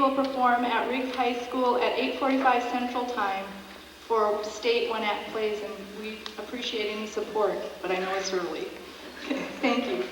will perform at Riggs High School at 8:45 Central Time for state Gwinnett plays, and we appreciate any support, but I know it's early. Thank you.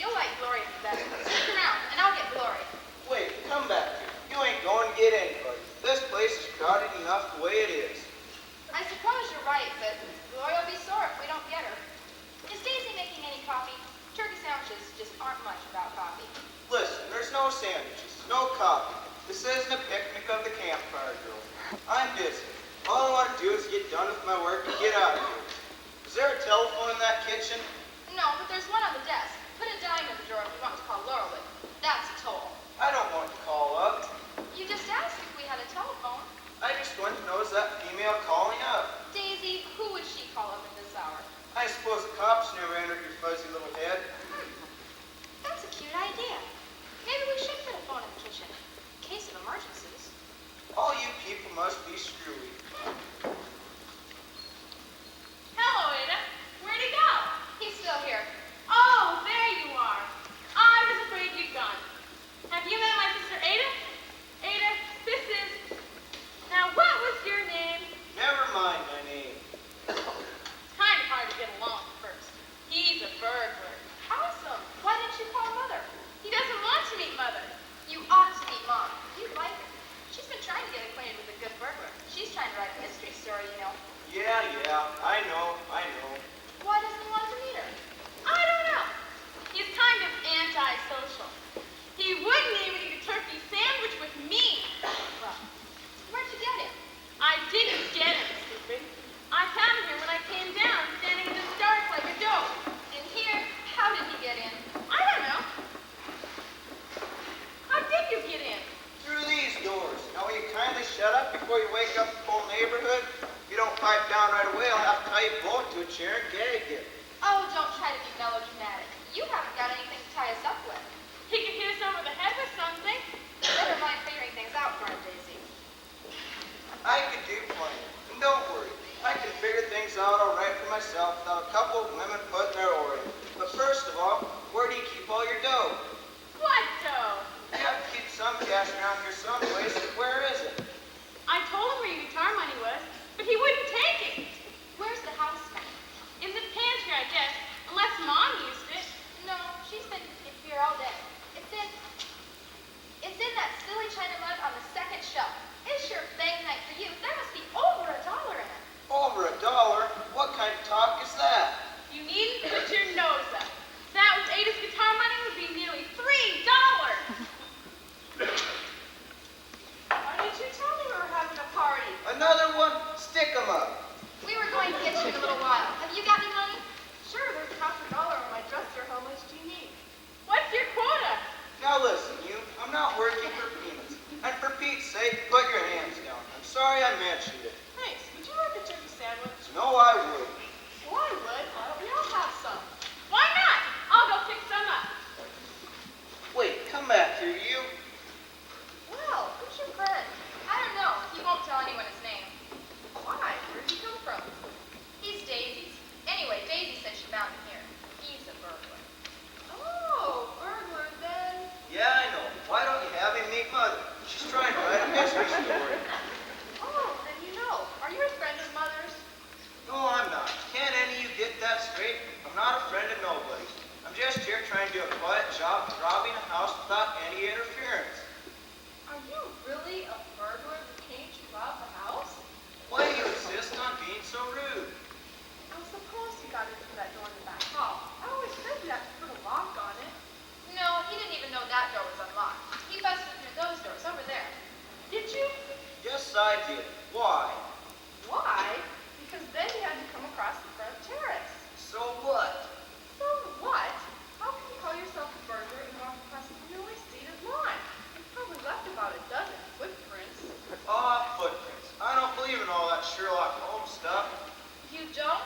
You'll like Glory better. Stick around, and I'll get Glory. Wait, come back here. You ain't going to get anybody. This place is crowded enough the way it is. I suppose you're right, but Gloria will be sore if we don't get her. Is Daisy making any coffee? Turkey sandwiches just aren't much about coffee. Listen, there's no sandwiches, no coffee. This isn't a picnic of the campfire girls. I'm busy. All I want to do is get done with my work and get out of here. Is there a telephone in that kitchen? No, but there's one on the desk. Put a dime in the drawer if you want to call Laurelwood. That's a toll. I don't want to call up. You just asked if we had a telephone. I just want to know is that female calling up. Daisy, who would she call up at this hour? I suppose the cops never entered your fuzzy little head. That's a cute idea. Maybe we should put a phone in the kitchen, in case of emergencies. All you people must be screwy. Hello, Ada. Where'd he go? He's still here. Oh, there you are. I was afraid you'd gone. Have you met my sister Ada? Ada, this is... Now, what was your name? Never mind my name. It's kind of hard to get along at first. He's a burglar. Awesome. Why didn't you call Mother? He doesn't want to meet Mother. You ought to meet Mom. You'd like her. She's been trying to get acquainted with a good burglar. She's trying to write a history story, you know. Yeah, I know. Why doesn't he want to meet her? I don't know. He's kind of antisocial. He wouldn't even eat a turkey sandwich with me. Well, where'd you get him? I didn't get him, stupid. I found him when I came down, standing in the dark like a dope. And here, how did he get in? I don't know. How did you get in? Through these doors. Now will you kindly shut up before you wake up the whole neighborhood? If you don't pipe down right away, I'll have to tie you both to a chair and gag you. Oh, don't try to be melodramatic. You haven't got anything to tie us up with. He could hit us over the head with something. Never mind figuring things out for him, Daisy. I could do plenty. And don't worry. I can figure things out all right for myself without a couple of women putting their oar in. But first of all, where do you keep all your dough? What dough? You have to keep some cash around here someplace. Where is it? I told him where your guitar money was, but he wouldn't take it. Where's the house money? In the pantry, I guess, unless Mom used it. No, she's been here all day. It's in that silly China mug on the second shelf. It's sure bang night for you. There must be over $1 in it. Over $1? What kind of talk is that? You needn't put your nose up. That with Ada's guitar money would be nearly $3. Why didn't you tell me we were having a party? Another one? Stick 'em up. We were going to get you in a little while. Have you got any money? Sure, there's $1 on my dresser. How much do you need? What's your quota? Now listen, you. I'm not working for peanuts. And for Pete's sake, put your hands down. I'm sorry I mentioned it. Thanks. Would you like a turkey sandwich? No, I would. Well, I would. Why don't we all have some? Why not? I'll go pick some up. Wait, come back here, you. Well, who's your friend? I don't know. He won't tell anyone his name. Why? Where did he come from? He's Daisy's. Anyway, Daisy said she found him here. He's a burglar. Oh, burglar then. Yeah, I know. Why don't you have him meet Mother? She's trying to write a history story. Oh, then you know. Are you a friend of Mother's? No, I'm not. Can't any of you get that straight? I'm not a friend of nobody. I'm just here trying to do a quiet job of robbing a house without any interference. Are you really a burglar who came to rob the house? Why do you insist on being so rude? I suppose you got into that door in the back hall. I always said you had to put a lock on it. No, he didn't even know that door was unlocked. He busted through those doors over there. Did you? Yes, I did. Why? Why? Because then you had to come across the front terrace. So what? So what? How can you call yourself a burglar and walk across the newly seeded lawn? You probably left about a dozen footprints. Footprints. I don't believe in all that Sherlock Holmes stuff. You don't?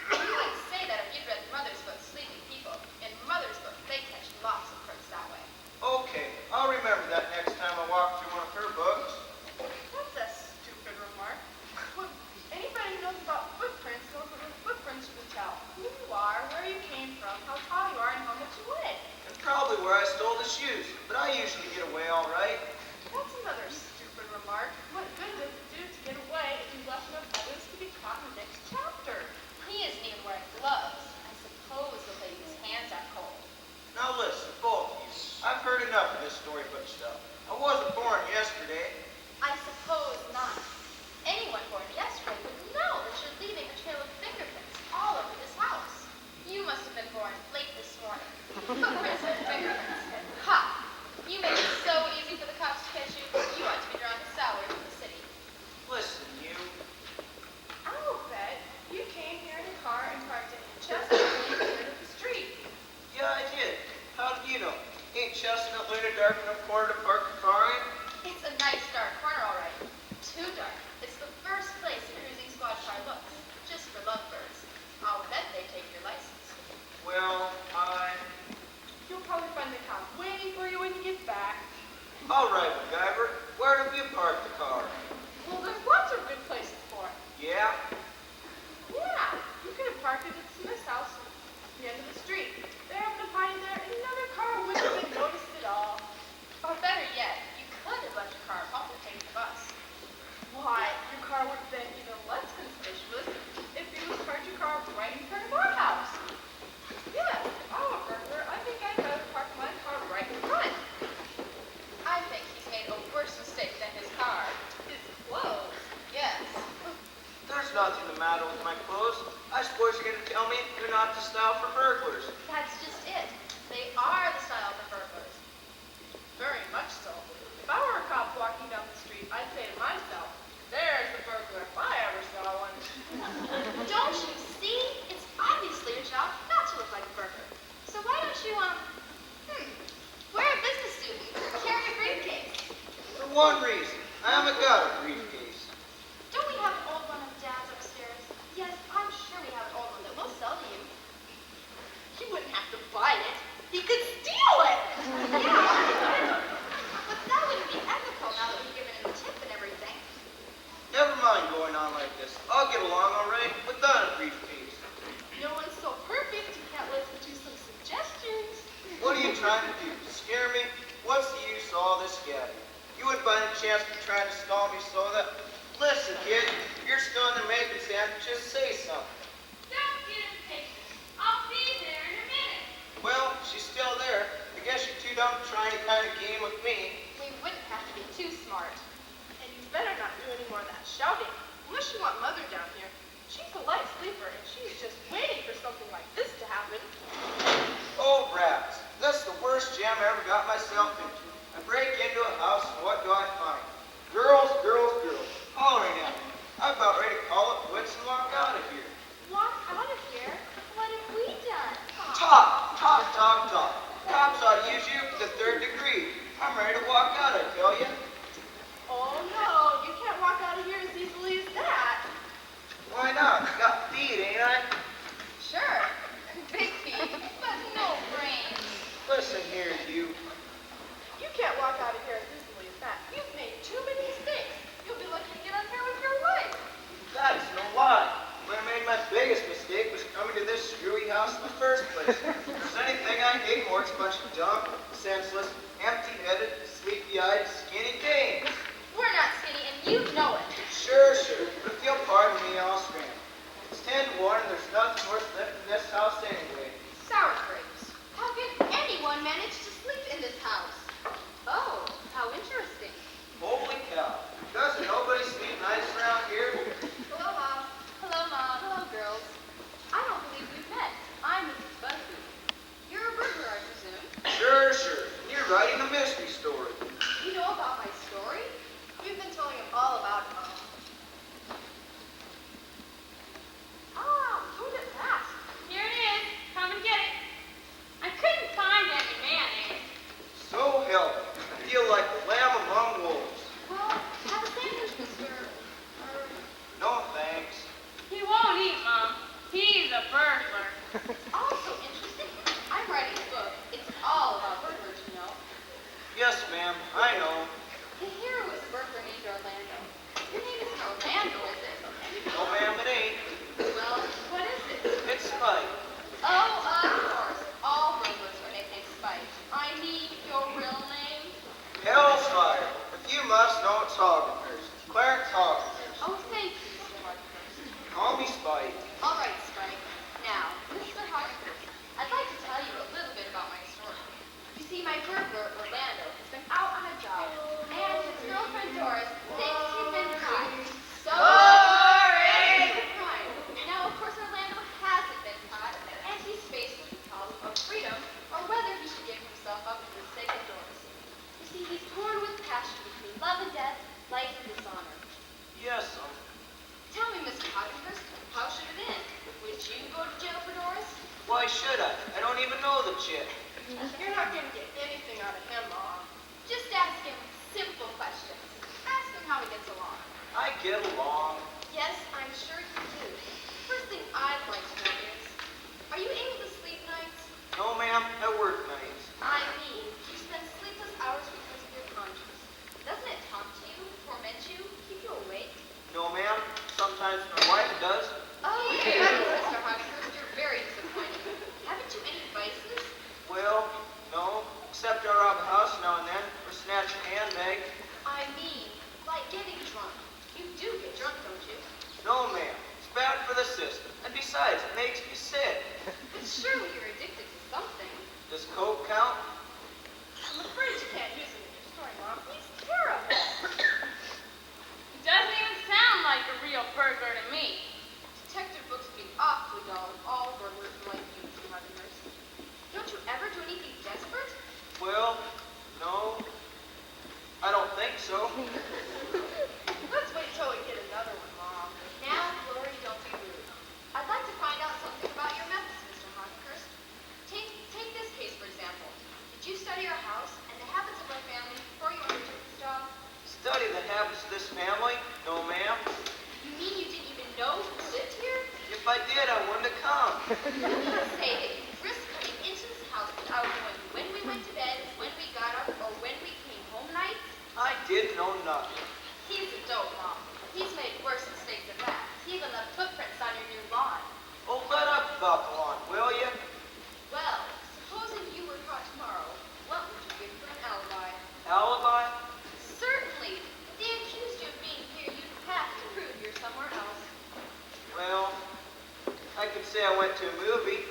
You would say that if you'd read Mother's book, Sleeping People. In Mother's book, they catch lots of prints that way. Okay, I'll remember that next time I walk through one of her books. That's a stupid remark. fuss. Why, your car would have been even less conspicuous if you had parked your car right in front of our house. Yes, if I were a burglar, I think I'd better park my car right in front. I think he's made a worse mistake than his car. His clothes, yes. There's nothing the matter with my clothes. I suppose you're going to tell me they're not the style for burglars. That's just it. They are the style for burglars. Very much so. If I were a cop walking down the street, I'd say to myself, there's the burglar if I ever saw one. Don't you see? It's obviously your job not to look like a burglar. So why don't you, wear a business suit and carry a briefcase? For one reason, I haven't got a briefcase. Don't we have an old one of Dad's upstairs? Yes, I'm sure we have an old one that we'll sell to you. He wouldn't have to buy it. He could steal it! Yeah. But that wouldn't be ethical now that we've given him a tip and everything. Never mind going on like this. I'll get along all right without a briefcase. No one's so perfect you can't listen to some suggestions. What are you trying to do? To scare me? What's the use of all this gabbing? You wouldn't by any chance be trying to stall me so that... Listen, kid, you're still in there making sandwiches. Say something. Don't get impatient. I'll be there in a minute. Well, she's still there. I guess you're too dumb to try any kind of game with me. We wouldn't have to be too smart. And you better not do any more of that shouting, unless you want Mother down here. She's a light sleeper, and she's just waiting for something like this to happen. Oh, brats. That's the worst jam I ever got myself into. I break into a house, and what do I find? Girls, girls, girls, hollering at me. I'm about ready to call it quits and walk out of here. Walk out of here? What have we done? Talk, talk, talk, talk. Cops ought to use you for the 3rd degree. I'm ready to walk out, I tell you. Oh no, you can't walk out of here as easily as that. Why not? Got feet, ain't I? Sure, big feet, but no brains. Listen here, you. You can't walk out of here as easily as that. You've made too many mistakes. You'll be lucky to get on here with your wife. That is no lie. When I made my biggest mistake was coming to this screwy house in the first place. If there's anything I hate more, it's a bunch of dumb, senseless, empty-headed, sleepy-eyed, skinny dames. We're not skinny, and you know it. Sure, sure. But if you'll pardon me, I'll scram. It's 10 to 1, and there's nothing worth living in this house anyway. Sour grapes. How can anyone manage to sleep in this house? Oh, how interesting. Holy cow. Doesn't nobody sleep nice around here? Hello, Mom. Hello, Mom. Hello, girls. I don't believe we've met. I'm Mrs. Busby. You're a burglar, I presume. Sure, sure. You're writing a mystery story. You know about my story? We've been telling him all about it, Mom. Ah, who'd it pass? Here it is. Come and get it. I couldn't find any mayonnaise. So help me. I feel like a lamb among wolves. Well, have a sandwich, Mr. No thanks. He won't eat, Mom. He's a burglar. Also interesting. I'm writing a book. It's all about burglars, you know. Yes, ma'am. I know. The hero is a burglar named Orlando. Your name isn't Orlando, is it? No, ma'am, it ain't. Well, what is it? It's Spike. Oh, of course. All burglars are nicknamed Spike. I need your real name. Hell's fire. If you must know, it's Hoggenhurst. Clarence Hoggenhurst. Oh, thank you, Mr. Hartford. Call me Spike. All right, Spike. Now, Mr. Hartford, I'd like to tell you a little bit about my story. You see, my burglar, Orlando, has been out on a job, and his girlfriend, Doris, thinks he's been caught. Sorry! Crime. Now, of course, Orlando hasn't been caught, and he's faced with the problem of freedom, or whether he should give himself up for the sake of Doris. You see, he's torn with passion between love and death, life and dishonor. Yes, Tell me, Mr. Hockenhurst, how should it end? Would you go to jail for Doris? Why should I? I don't even know the chick. You're not going to get anything out of him, Mom. Just ask him simple questions. Ask him how he gets along. I get along. Yes, I'm sure you do. First thing I'd like to know is, are you able to sleep nights? No, ma'am. I work nights. I mean, you spend sleepless hours because of your conscience. Doesn't it taunt you, torment you, keep you awake? No, ma'am. Sometimes my wife does. Oh, Mr. Hockenhurst, you're very disappointing. Haven't you any vices? Well, no. Except I rob a house now and then or snatch a handbag. I mean, like Come on. You do get drunk, don't you? No, ma'am. It's bad for the system. And besides, it makes me sick. But surely you're addicted to something. Does Coke count? I'm afraid you can't use him in your story, Mom. He's terrible. He doesn't even sound like a real burglar to me. Detective books would be awfully dull if all burglars were like you, Mr. Leavenhurst. Don't you ever do anything desperate? Well, no. I don't think so. Let's wait till we get another one, Mom. Now, Lori, don't be rude. I'd like to find out something about your methods, Mr. Honeyhurst. Take this case, for example. Did you study our house and the habits of our family before you undertook this job? Study the habits of this family? No, ma'am. You mean you didn't even know who lived here? If I did, I wouldn't have come. You mean to say that you risked coming into this house without knowing when we went to bed, when we got up, or when we came home nights? I did know nothing. He's a dope, Mom. He's made worse mistakes than that. He even left footprints on your new lawn. Oh, let up, buckle on, will you? Well, supposing you were caught tomorrow, what would you give for an alibi? Alibi? Certainly. If they accused you of being here, you'd have to prove you're somewhere else. Well, I could say I went to a movie.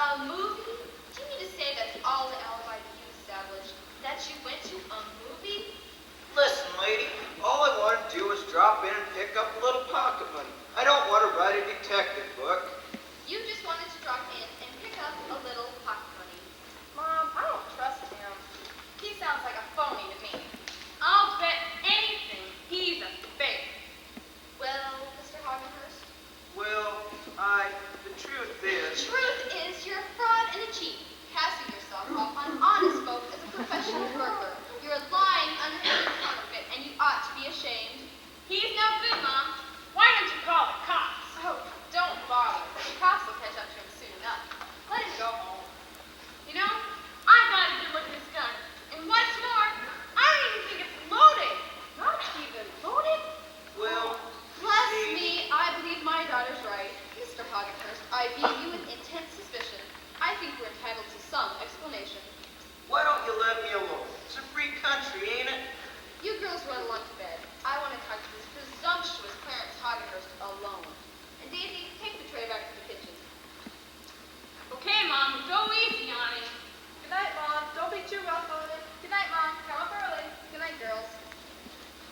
A movie? Do you mean to say that's all the alibi that you established? That you went to a movie? Listen, lady, all I want to do is drop in and pick up a little pocket money. I don't want to write a detective book. You just wanted to drop in and pick up a little pocket money. Mom, I don't trust him. He sounds like a phony to me. I'll bet anything he's a fake. Well, Mr. Hagenhurst? Well, the truth The is... truth is you're a fraud and a cheat, passing yourself off on honest folk as a professional burglar. You're lying under any counterfeit, and you ought to be ashamed. He's no good, Mom. Why don't you call the cops? Oh, don't bother. The cops will catch up to him soon enough. Let him go home. You know, I got a good look at his gun. And what's more, I don't even think it's loaded. Not even loaded? Well, Bless see- me, I believe my daughter's right. Mr. Hagenhurst, I view you with intense suspicion. I think we're entitled to some explanation. Why don't you let me alone? It's a free country, ain't it? You girls run along to bed. I want to talk to this presumptuous Clarence Hagenhurst alone. And Daisy, take the tray back to the kitchen. Okay, Mom, go easy on him. Good night, Mom. Don't be too rough on him. Good night, Mom. Come up early. Good night, girls.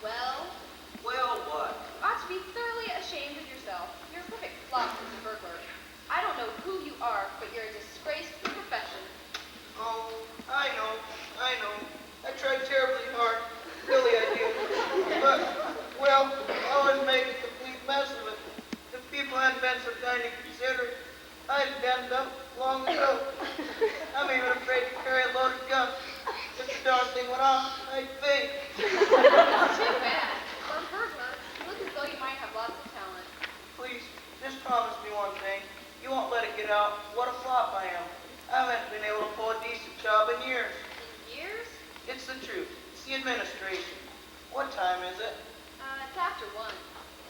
Well, Well, what? you ought to be thoroughly ashamed of yourself. You're a perfect flop as a burglar. I don't know who you are, but you're a disgrace to the profession. Oh, I know. I tried terribly hard. Really, I did. But, well, I always made a complete mess of it. If people hadn't been so kind and considerate, I'd have been up long ago. I'm even afraid to carry a loaded gun. If the darn thing went off, I'd faint. Too bad. For a burglar, you look as though you might have lots of talent. Please, just promise me one thing. You won't let it get out what a flop I am. I haven't been able to pull a decent job in years. In years? It's the truth. It's the administration. What time is it? It's after 1.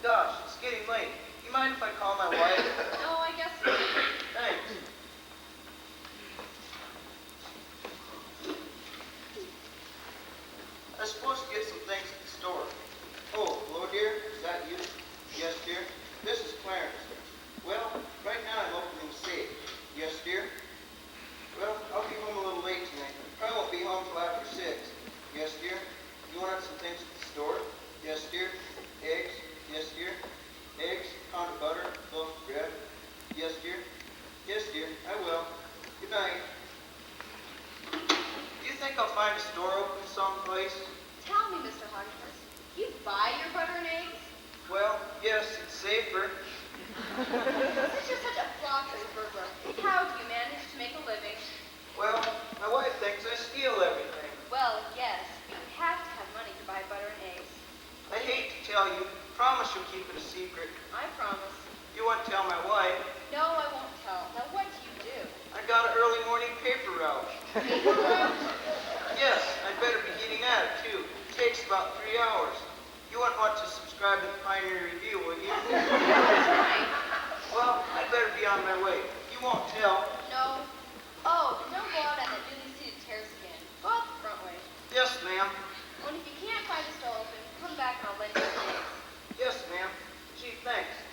Gosh, it's getting late. You mind if I call my wife? No, I guess so. Thanks. I was supposed to get some things at the store. Oh, hello, dear. Is that you? Yes, dear. This is Clarence. Well, right now I'm opening the safe. Yes, dear. Well, I'll be home a little late tonight. Probably won't be home till after 6. Yes, dear. You want some things at the store? Yes, dear. Eggs? Yes, dear. Eggs, pound of butter, loaf of bread. Yes, dear. Yes, dear. I will. Good night. Do you think I'll find a store open someplace? Tell me, Mr. Hagenhurst, you buy your butter and eggs? Well, yes, it's safer. Since you're such a flop as a burglar, how do you manage to make a living? Well, my wife thinks I steal everything. Well, yes, you have to have money to buy butter and eggs. I hate to tell you. Promise you'll keep it a secret. I promise. You won't tell my wife. No, I won't tell. Now, what do you do? I got an early morning paper route. Paper route? Yes, I'd better be getting at it, too. It takes about 3 hours. You wouldn't want to subscribe to the Pioneer Review, would you? That's right. Well, I'd better be on my way. You won't tell. No. Oh, and don't go out on that newly seated terrace again. Go out the front way. Yes, ma'am. And if you can't find the store open, come back and I'll lend you the eggs. Thanks.